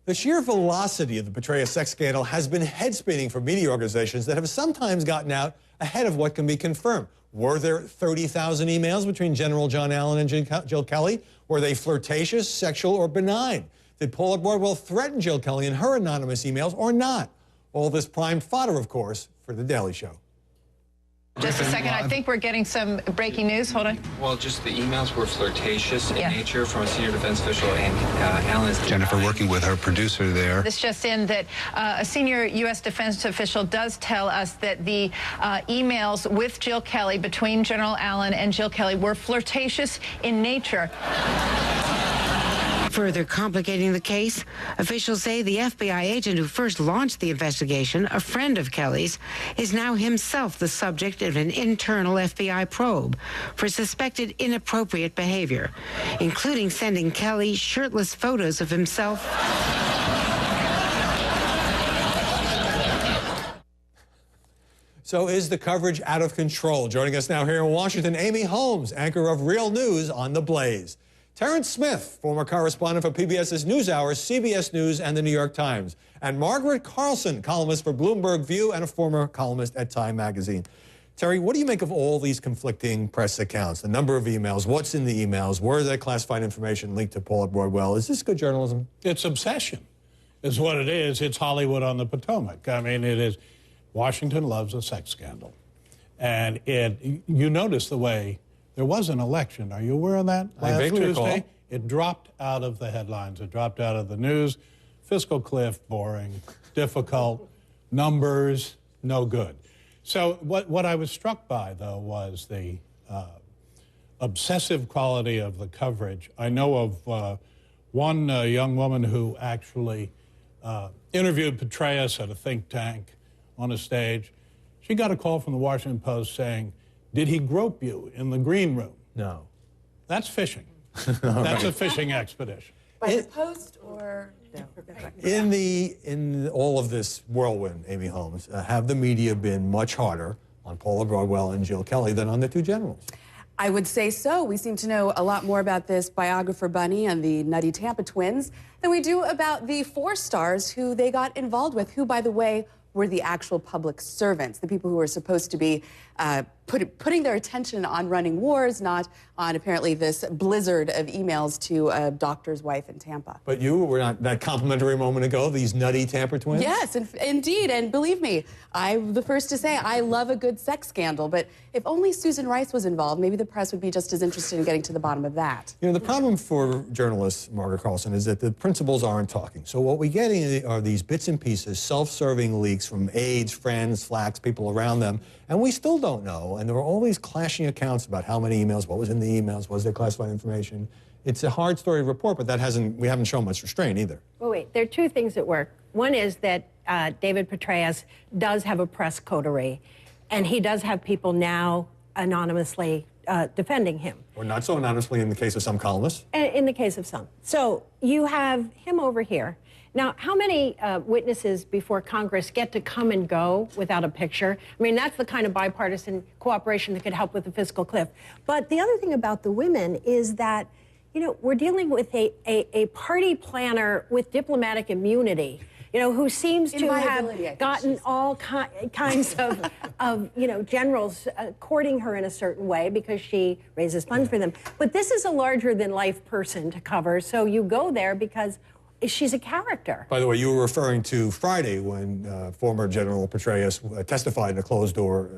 The sheer velocity of the Petraeus sex scandal has been head-spinning for media organizations that have sometimes gotten out ahead of what can be confirmed. Were there 30,000 emails between General John Allen and Jill Kelly? Were they flirtatious, sexual, or benign? Did Paula Broadwell threaten Jill Kelly in her anonymous emails or not? All this primed fodder, of course, for The Daily Show. Just a second, I think we're getting some breaking news. Hold on. Well, just the emails were flirtatious in nature from a senior defense official, and Alan is Jennifer working with her producer there. This just in that a senior U.S. defense official does tell us that the emails with Jill Kelly, between General Allen and Jill Kelly, were flirtatious in nature. Further complicating the case, officials say the FBI agent who first launched the investigation, a friend of Kelly's, is now himself the subject of an internal FBI probe for suspected inappropriate behavior, including sending Kelly shirtless photos of himself. So is the coverage out of control? Joining us now here in Washington, Amy Holmes, anchor of Real News on The Blaze. Terrence Smith, former correspondent for PBS's NewsHour, CBS News, and The New York Times. And Margaret Carlson, columnist for Bloomberg View and a former columnist at Time Magazine. Terry, what do you make of all these conflicting press accounts? The number of emails, what's in the emails, where is that classified information linked to Paula Broadwell? Is this good journalism? It's obsession, is what it is. It's Hollywood on the Potomac. I mean, it is. Washington loves a sex scandal. And you notice the way there was an election. Are you aware of that? Last Tuesday, it dropped out of the headlines. It dropped out of the news. Fiscal cliff, boring, difficult, numbers, no good. So what I was struck by, though, was the obsessive quality of the coverage. I know of one young woman who actually interviewed Petraeus at a think tank on a stage. She got a call from the Washington Post saying, "Did he grope you in the green room?" No. That's fishing. That's a fishing expedition. By the Post or no? In all of this whirlwind, Amy Holmes, have the media been much harder on Paula Broadwell and Jill Kelly than on the two generals? I would say so. We seem to know a lot more about this biographer Bunny and the Nutty Tampa twins than we do about the four stars who they got involved with, who, by the way, were the actual public servants, the people who were supposed to be putting their attention on running wars, not on apparently this blizzard of emails to a doctor's wife in Tampa. But you were not that complimentary moment ago, these nutty Tampa twins? Yes, indeed, and believe me, I'm the first to say I love a good sex scandal, but if only Susan Rice was involved, maybe the press would be just as interested in getting to the bottom of that. You know, the problem for journalists, Margaret Carlson, is that the principals aren't talking. So what we're getting are these bits and pieces, self-serving leaks from aides, friends, flacks, people around them, and we still don't know. And there are all these clashing accounts about how many emails, what was in the emails, was there classified information. It's a hard story to report, but we haven't shown much restraint either. Well, wait, there are two things at work. One is that David Petraeus does have a press coterie, and he does have people now anonymously defending him. Or not so anonymously in the case of some columnists. In the case of some. So you have him over here. Now, how many witnesses before Congress get to come and go without a picture? I mean, that's the kind of bipartisan cooperation that could help with the fiscal cliff. But the other thing about the women is that, you know, we're dealing with a party planner with diplomatic immunity, you know, who seems to have gotten all kinds of, you know, generals courting her in a certain way because she raises funds for them. But this is a larger-than-life person to cover, so you go there because she's a character. By the way, you were referring to Friday when former General Petraeus testified in a closed-door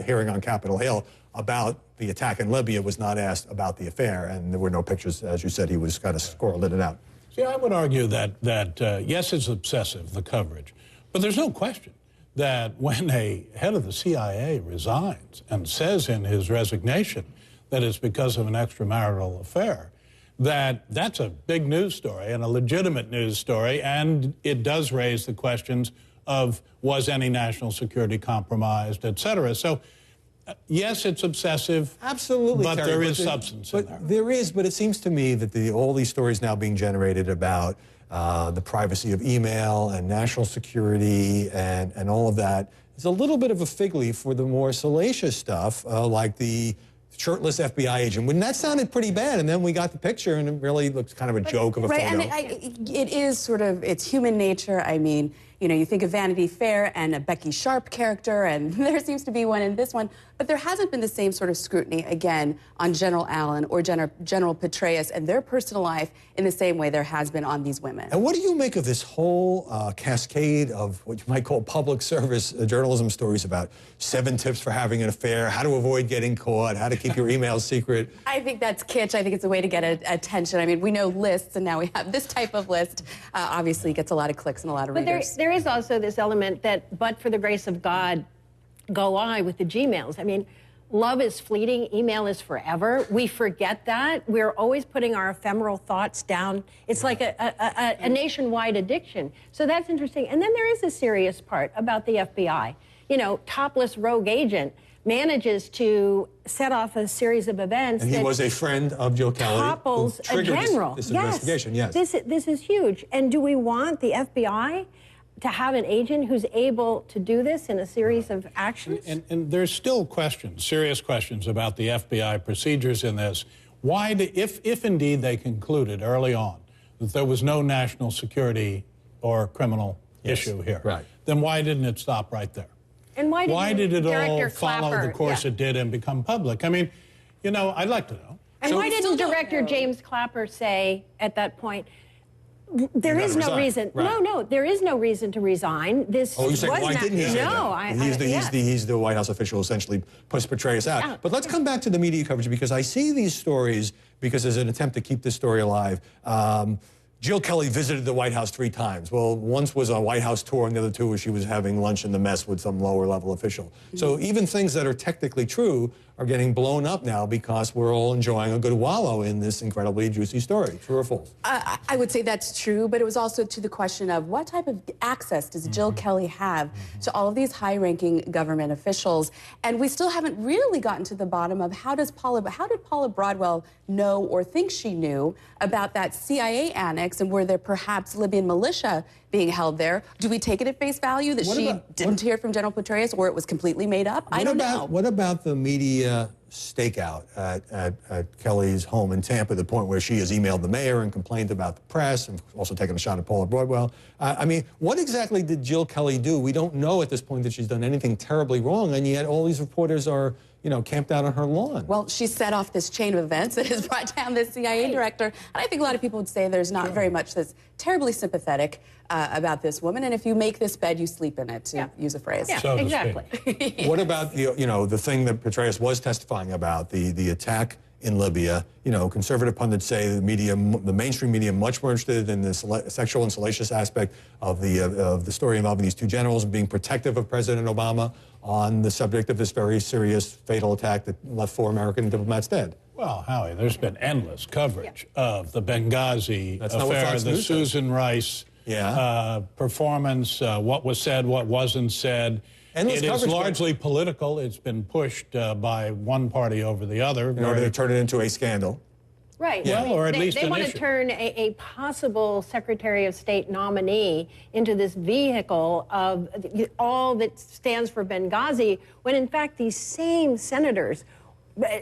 hearing on Capitol Hill about the attack in Libya, was not asked about the affair, and there were no pictures. As you said, he was kind of squirreled in and out. See, I would argue that yes, it's obsessive, the coverage, but there's no question that when a head of the CIA resigns and says in his resignation that it's because of an extramarital affair, that's a big news story and a legitimate news story, and it does raise the questions of was any national security compromised, et cetera. So, yes, it's obsessive. Absolutely, but Terry, there is substance in there. There is, but it seems to me that all these stories now being generated about the privacy of email and national security and all of that is a little bit of a fig leaf for the more salacious stuff, like the shirtless FBI agent. When that sounded pretty bad, and then we got the picture, and it really looks kind of a joke of a photo. And it is sort of, it's human nature. I mean, you know, you think of Vanity Fair and a Becky Sharp character, and there seems to be one in this one, but there hasn't been the same sort of scrutiny, again, on General Allen or General Petraeus and their personal life in the same way there has been on these women. And what do you make of this whole cascade of what you might call public service journalism stories about 7 tips for having an affair, how to avoid getting caught, how to keep your emails secret? I think that's kitsch. I think it's a way to get attention. I mean, we know lists, and now we have this type of list. Obviously, gets a lot of clicks and a lot of readers. There is also this element that, but for the grace of God, go I with the Gmails. I mean, love is fleeting, email is forever. We forget that. We're always putting our ephemeral thoughts down. It's like a nationwide addiction. So that's interesting. And then there is a serious part about the FBI. You know, topless rogue agent manages to set off a series of events. And he was a friend of Jill Kelly. Topples a general. This investigation, yes. This is huge. And do we want the FBI to have an agent who's able to do this in a series of actions? And there's still questions, serious questions about the FBI procedures in this. Why, if indeed they concluded early on that there was no national security or criminal issue here, then why didn't it stop right there? And why did it all Clapper, follow the course it did and become public? I mean, you know, I'd like to know. And why didn't Director James Clapper say at that point, there is no reason. Right. No, there is no reason to resign. This you're saying, why didn't he say that? He's the White House official who essentially puts Petraeus out. But let's come back to the media coverage, because I see these stories because there's an attempt to keep this story alive. Jill Kelly visited the White House 3 times. Well, once was a White House tour, and the other 2 was she was having lunch in the mess with some lower-level official. So even things that are technically true are getting blown up now because we're all enjoying a good wallow in this incredibly juicy story. True or false? I would say that's true, but it was also to the question of what type of access does Jill Kelly have to all of these high-ranking government officials? And we still haven't really gotten to the bottom of how did Paula Broadwell know or think she knew about that CIA annex, and were there perhaps Libyan militia being held there? Do we take it at face value that she didn't hear from General Petraeus, or it was completely made up? I don't know. What about the media stakeout at Kelly's home in Tampa, the point where she has emailed the mayor and complained about the press, and also taken a shot at Paula Broadwell? I mean, what exactly did Jill Kelly do? We don't know at this point that she's done anything terribly wrong, and yet all these reporters are, you know, camped out on her lawn. Well, she set off this chain of events that has brought down this CIA director. And I think a lot of people would say there's not very much that's terribly sympathetic about this woman. And if you make this bed, you sleep in it, to use a phrase. Yeah, so exactly. What about the thing that Petraeus was testifying about, the attack in Libya? You know, conservative pundits say the mainstream media, much more interested in the sexual and salacious aspect of the story involving these 2 generals being protective of President Obama on the subject of this very serious, fatal attack that left 4 American diplomats dead. Well, Howie, there's been endless coverage of the Benghazi affair, the Susan Rice performance, what was said, what wasn't said. It is largely political. It's been pushed by one party over the other. In order to turn it into a scandal. Right. Yeah. Well, or at least they want to turn a possible Secretary of State nominee into this vehicle of all that stands for Benghazi, when in fact these same senators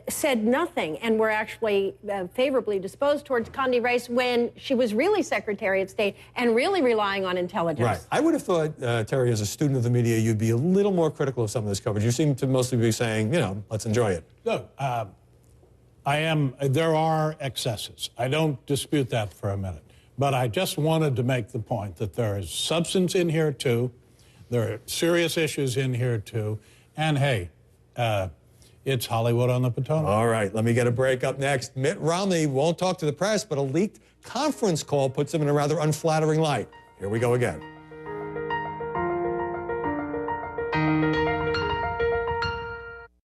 said nothing and were actually favorably disposed towards Condi Rice when she was really Secretary of State and really relying on intelligence. Right. I would have thought, Terry, as a student of the media, you'd be a little more critical of some of this coverage. You seem to mostly be saying, you know, let's enjoy it. Look, there are excesses. I don't dispute that for a minute. But I just wanted to make the point that there is substance in here, too. There are serious issues in here, too. And, hey, it's Hollywood on the Potomac. All right, let me get a break. Up next, Mitt Romney won't talk to the press, but a leaked conference call puts him in a rather unflattering light. Here we go again.